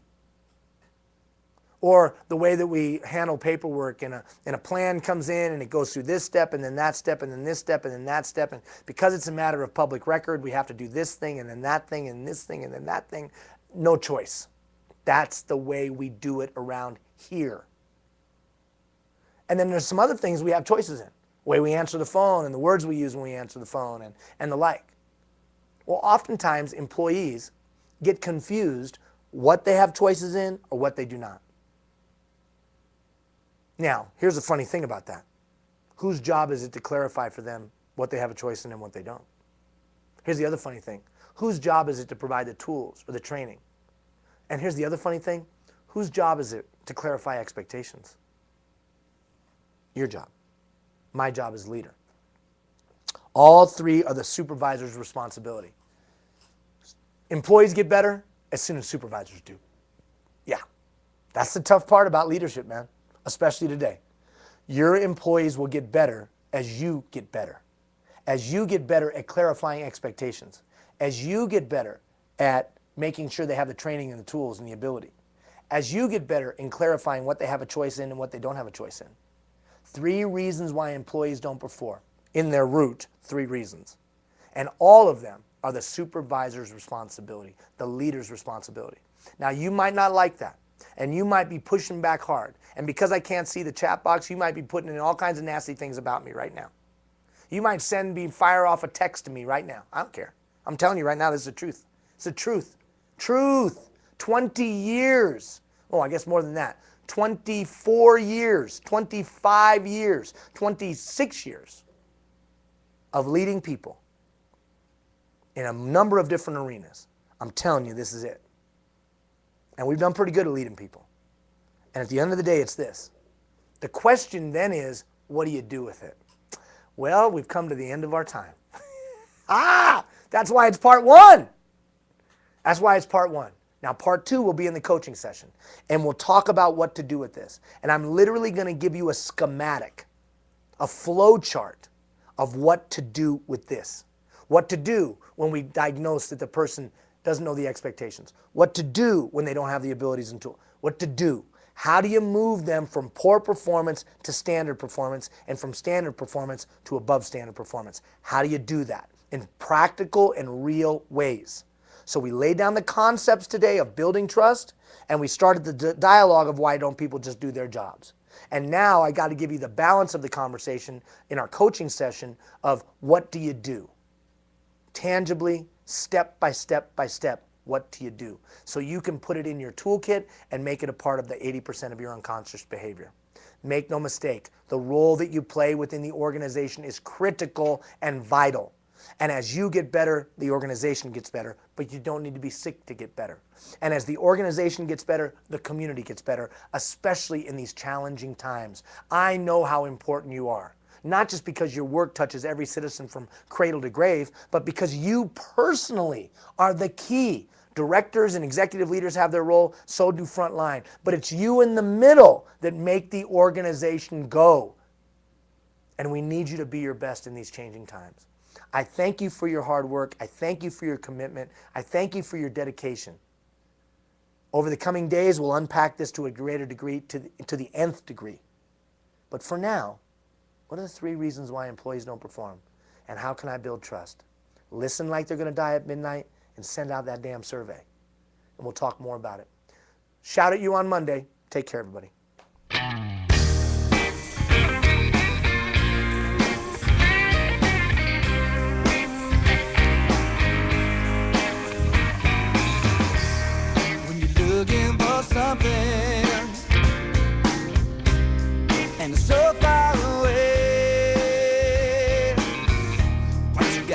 Or the way that we handle paperwork, and a plan comes in and it goes through this step and then that step and then this step and then that step, and because it's a matter of public record, we have to do this thing and then that thing and this thing and then that thing. No choice. That's the way we do it around here. And then there's some other things we have choices in. The way we answer the phone and the words we use when we answer the phone and the like. Well, oftentimes employees get confused what they have choices in or what they do not. Now, here's the funny thing about that. Whose job is it to clarify for them what they have a choice in and what they don't? Here's the other funny thing. Whose job is it to provide the tools or the training? And here's the other funny thing. Whose job is it to clarify expectations? Your job. My job as leader. All three are the supervisor's responsibility. Employees get better as soon as supervisors do. Yeah, that's the tough part about leadership, man, especially today. Your employees will get better as you get better. As you get better at clarifying expectations. As you get better at making sure they have the training and the tools and the ability. As you get better in clarifying what they have a choice in and what they don't have a choice in. 3 reasons why employees don't perform. In their root, 3 reasons. And all of them are the supervisor's responsibility, the leader's responsibility. Now, you might not like that, and you might be pushing back hard. And because I can't see the chat box, you might be putting in all kinds of nasty things about me right now. You might fire off a text to me right now. I don't care. I'm telling you right now, this is the truth. It's the truth. Truth. 20 years. Oh, I guess more than that. 24 years, 25 years, 26 years of leading people in a number of different arenas. I'm telling you, this is it. And we've done pretty good at leading people. And at the end of the day, it's this. The question then is, what do you do with it? Well, we've come to the end of our time. That's why it's part 1. That's why it's part 1. Now, part 2 will be in the coaching session, and we'll talk about what to do with this. And I'm literally going to give you a schematic, a flow chart of what to do with this. What to do when we diagnose that the person doesn't know the expectations. What to do when they don't have the abilities and tools. What to do. How do you move them from poor performance to standard performance and from standard performance to above standard performance? How do you do that in practical and real ways? So we laid down the concepts today of building trust, and we started the dialogue of why don't people just do their jobs. And now I got to give you the balance of the conversation in our coaching session of what do you do? Tangibly, step by step by step, what do you do? So you can put it in your toolkit and make it a part of the 80% of your unconscious behavior. Make no mistake, the role that you play within the organization is critical and vital. And as you get better, the organization gets better, but you don't need to be sick to get better. And as the organization gets better, the community gets better, especially in these challenging times. I know how important you are, not just because your work touches every citizen from cradle to grave, but because you personally are the key. Directors and executive leaders have their role, so do frontline. But it's you in the middle that make the organization go. And we need you to be your best in these changing times. I thank you for your hard work. I thank you for your commitment. I thank you for your dedication. Over the coming days, we'll unpack this to a greater degree, to the nth degree. But for now, what are the 3 reasons why employees don't perform? And how can I build trust? Listen like they're going to die at midnight and send out that damn survey. And we'll talk more about it. Shout at you on Monday. Take care, everybody.